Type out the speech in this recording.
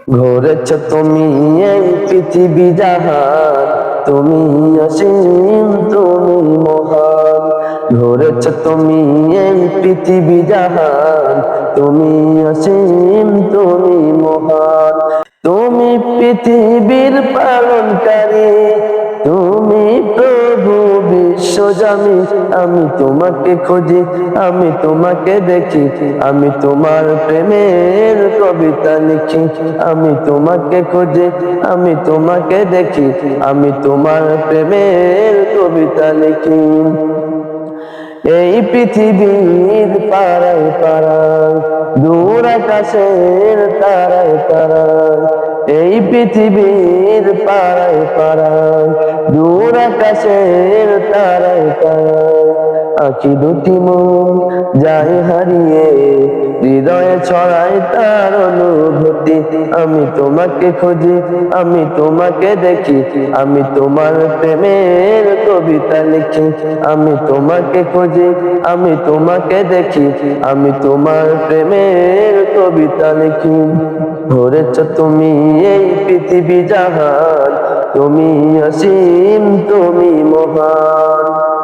ঘুরেছ তুমি এই পৃথিবী জাহান, তুমি অসীম তুমি মহান। ঘুরেছ তুমি এই পৃথিবী জাহান, তুমি অসীম তুমি মহান। তুমি পৃথিবীর পালনকারী, তুমি প্রভু বিশ্বজামি। আমি তোমাকে খুঁজি, আমি তোমাকে দেখি, আমি তোমার প্রেমের কবিতা লিখি। আমি তোমাকে খুঁজি, আমি তোমাকে দেখি, আমি তোমার প্রেমের কবিতা লিখি। এই পৃথিবীর পাড়ায় পাড়ায়, দূর আকাশের তারায় তারায়। এই পৃথিবীর পাড়ায় পাড়ায়, দূর আকাশের তারায় তারায়। আঁখি দুটি মন যায় হারিয়ে, হৃদয়ে ছড়ায় তার অনুভূতি। আমি তোমাকে খুঁজি, আমি তোমাকে দেখি, আমি তোমার প্রেমের কবিতা লিখি। আমি তোমাকে খুঁজি, আমি তোমাকে দেখি, আমি তোমার প্রেমের কবিতা লিখি। ভরেছ তুমি এই পৃথিবী জাহান, তুমি অসীম তুমি মহান।